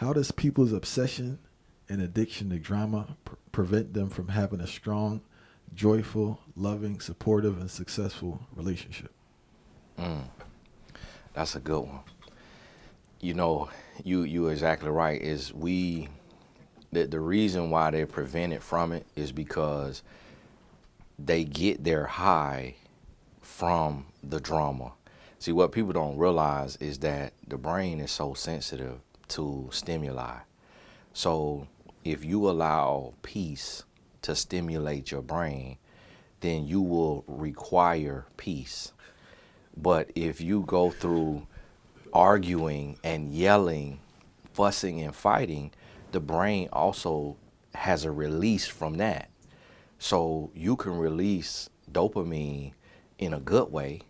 How does people's obsession and addiction to drama prevent them from having a strong, joyful, loving, supportive, and successful relationship? Mm, that's a good one. You know, you exactly right. Is we the reason why they're prevented from it is because they get their high from the drama. See, what people don't realize is that the brain is so sensitive to stimuli. So if you allow peace to stimulate your brain, then you will require peace. But if you go through arguing and yelling, fussing and fighting, the brain also has a release from that. So you can release dopamine in a good way,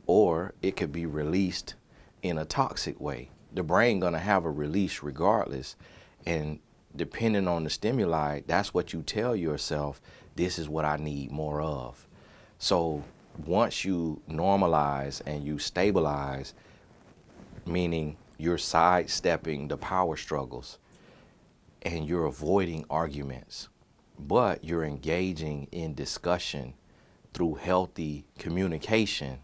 or it could be released in a toxic way. The brain gonna have a release regardless, and depending on the stimuli, that's what you tell yourself, this is what I need more of. So once you normalize and you stabilize, meaning you're sidestepping the power struggles and you're avoiding arguments, but you're engaging in discussion through healthy communication,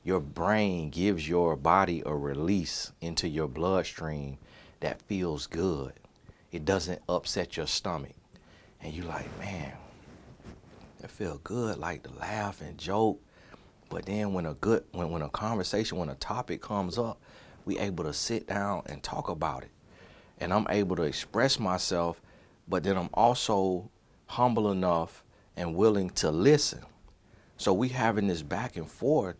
your brain gives your body a release into your bloodstream that feels good. It doesn't upset your stomach. And you're like, man, it feels good, like to laugh and joke. But then when a conversation, when a topic comes up, we able to sit down and talk about it. And I'm able to express myself, but then I'm also humble enough and willing to listen. So we having this back and forth,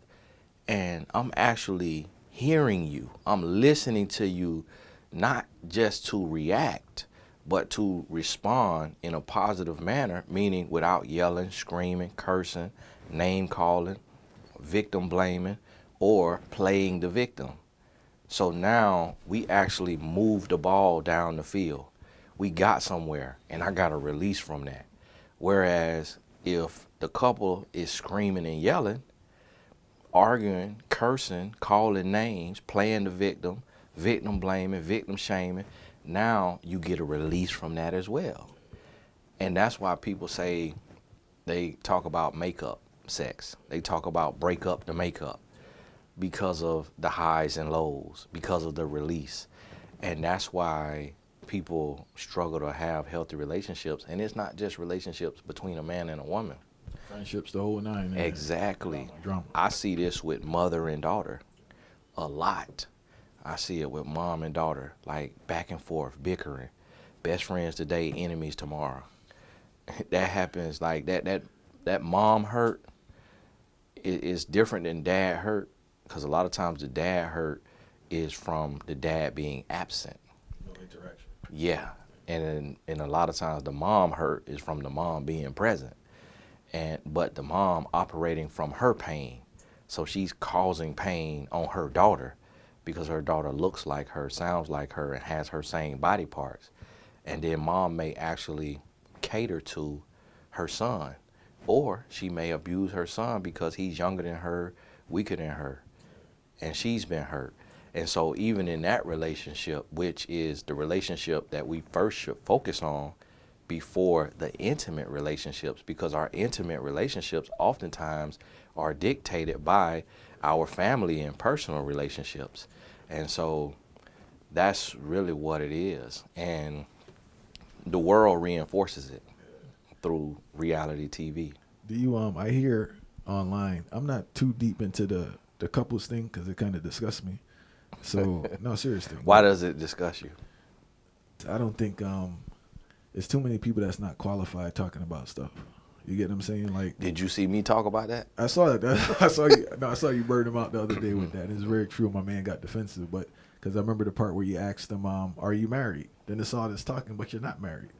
and I'm actually hearing you. I'm listening to you, not just to react, but to respond in a positive manner, meaning without yelling, screaming, cursing, name calling, victim blaming, or playing the victim. So now we actually move the ball down the field. We got somewhere, and I got a release from that. Whereas if the couple is screaming and yelling, arguing, cursing, calling names, playing the victim, victim blaming, victim shaming, now you get a release from that as well. And that's why people say they talk about makeup sex. They talk about break up the makeup because of the highs and lows, because of the release. And that's why people struggle to have healthy relationships. And it's not just relationships between a man and a woman. Friendships, the whole nine. Man. Exactly. Drama. I see this with mother and daughter a lot. I see it with mom and daughter, like back and forth, bickering. Best friends today, enemies tomorrow. That happens like that mom hurt is different than dad hurt, because a lot of times the dad hurt is from the dad being absent. No interaction. Yeah. And a lot of times the mom hurt is from the mom being present. But the mom operating from her pain. So she's causing pain on her daughter because her daughter looks like her, sounds like her, and has her same body parts. And then mom may actually cater to her son, or she may abuse her son because he's younger than her, weaker than her, and she's been hurt. And so even in that relationship, which is the relationship that we first should focus on before the intimate relationships, because our intimate relationships oftentimes are dictated by our family and personal relationships. And so that's really what it is. And the world reinforces it through reality TV. Do you I hear online, I'm not too deep into the couples thing because it kind of disgusts me. So no, seriously. Why does it disgust you? I don't think there's too many people that's not qualified talking about stuff. You get what I'm saying? Like, did you see me talk about that? I saw it. I saw you. No, I saw you burn him out the other day with that. It's very true. My man got defensive, but because I remember the part where you asked him, "Are you married?" Then it's all this talking, but you're not married.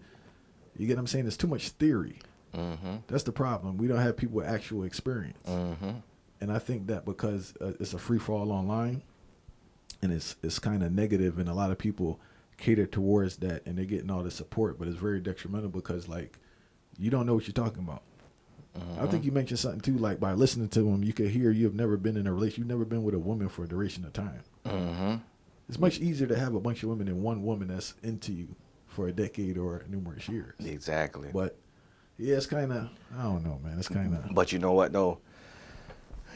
You get what I'm saying? There's too much theory. Mm-hmm. That's the problem. We don't have people with actual experience. Mm-hmm. And I think that because it's a free fall online, and it's kind of negative, and a lot of people cater towards that, and they're getting all the support, but it's very detrimental because like you don't know what you're talking about. Mm-hmm. I think you mentioned something too, like by listening to them, you could hear you have never been in a relationship, you've never been with a woman for a duration of time. Mm-hmm. It's much easier to have a bunch of women than one woman that's into you for a decade or numerous years. Exactly. But yeah, it's kind of, I don't know, man. It's kind of. But you know what though?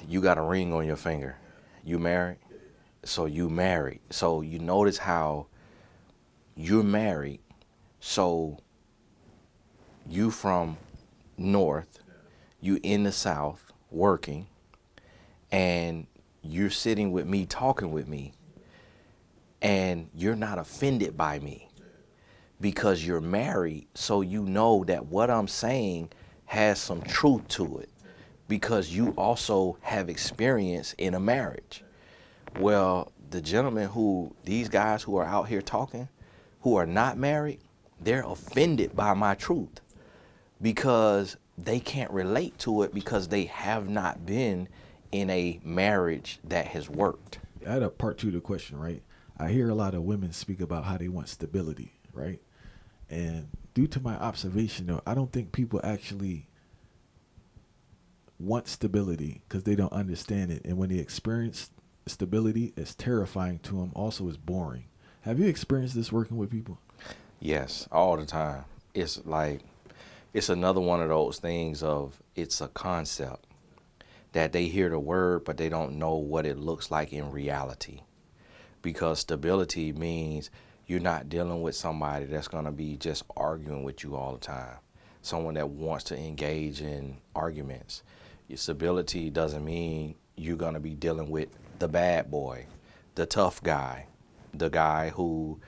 You got a ring on your finger. You married? So you married. So you notice how you're married. So you from north, you in the south working, and you're sitting with me talking with me, and you're not offended by me because you're married. So you know that what I'm saying has some truth to it because you also have experience in a marriage. Well, the gentlemen these guys who are out here talking, who are not married, they're offended by my truth because they can't relate to it because they have not been in a marriage that has worked. I had a part 2 to the question, right? I hear a lot of women speak about how they want stability, right? And due to my observation, though, I don't think people actually want stability because they don't understand it. And when they experience stability, it's terrifying to them. Also, it's boring. Have you experienced this working with people? Yes, all the time. It's like, it's another one of those things of, it's a concept that they hear the word, but they don't know what it looks like in reality. Because stability means you're not dealing with somebody that's going to be just arguing with you all the time. Someone that wants to engage in arguments. Your stability doesn't mean you're going to be dealing with the bad boy, the tough guy, the guy who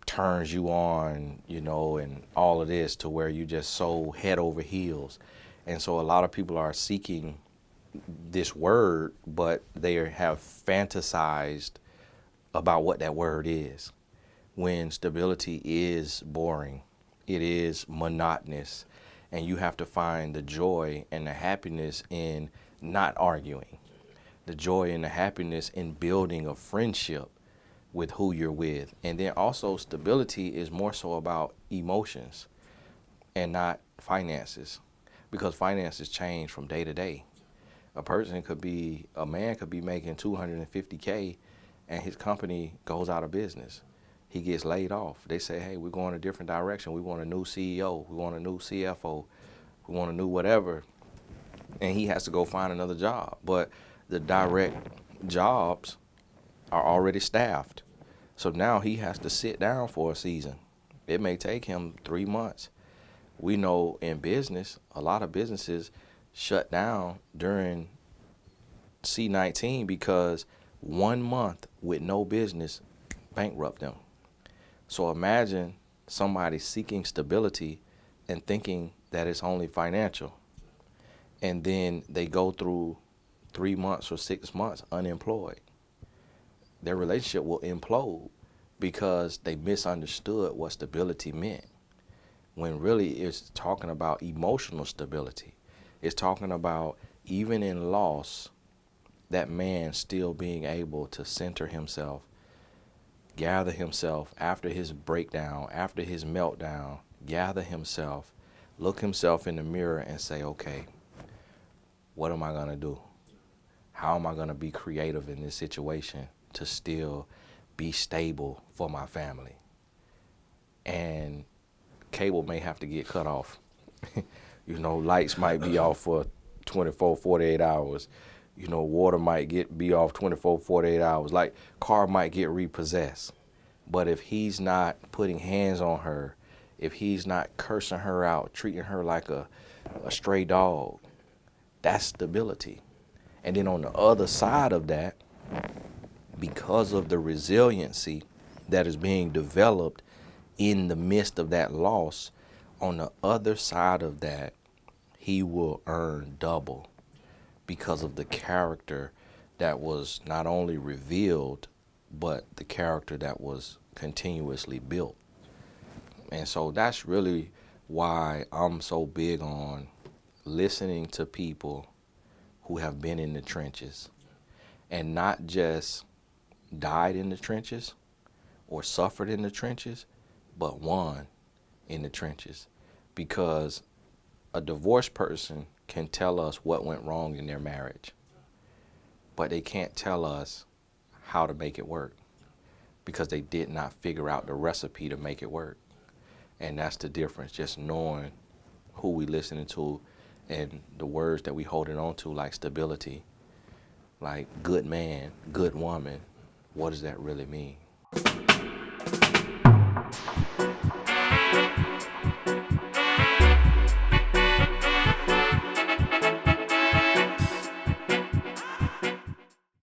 turns you on, and all of this to where you just so head over heels. And so a lot of people are seeking this word, but they have fantasized about what that word is. When stability is boring, it is monotonous, and you have to find the joy and the happiness in not arguing, the joy and the happiness in building a friendship with who you're with. And then also stability is more so about emotions and not finances, because finances change from day to day. A man could be making $250K and his company goes out of business. He gets laid off. They say, hey, we're going a different direction. We want a new CEO. We want a new CFO. We want a new whatever. And he has to go find another job. But the direct jobs are already staffed. So now he has to sit down for a season. It may take him 3 months. We know in business, a lot of businesses shut down during C-19 because 1 month with no business bankrupt them. So imagine somebody seeking stability and thinking that it's only financial. And then they go through 3 months or 6 months unemployed. Their relationship will implode because they misunderstood what stability meant. When really it's talking about emotional stability. It's talking about, even in loss, that man still being able to center himself, gather himself after his breakdown, after his meltdown, gather himself, look himself in the mirror and say, okay, what am I going to do? How am I going to be creative in this situation to still be stable for my family? And cable may have to get cut off. Lights might be off for 24, 48 hours. Water might be off 24, 48 hours. Like, car might get repossessed. But if he's not putting hands on her, if he's not cursing her out, treating her like a stray dog, that's stability. And then on the other side of that, because of the resiliency that is being developed in the midst of that loss, on the other side of that, he will earn double because of the character that was not only revealed, but the character that was continuously built. And so that's really why I'm so big on listening to people who have been in the trenches and not just died in the trenches or suffered in the trenches, but won in the trenches. Because a divorced person can tell us what went wrong in their marriage, but they can't tell us how to make it work. because they did not figure out the recipe to make it work. And that's the difference, just knowing who we listening to and the words that we holding on to, like stability, like good man, good woman. What does that really mean?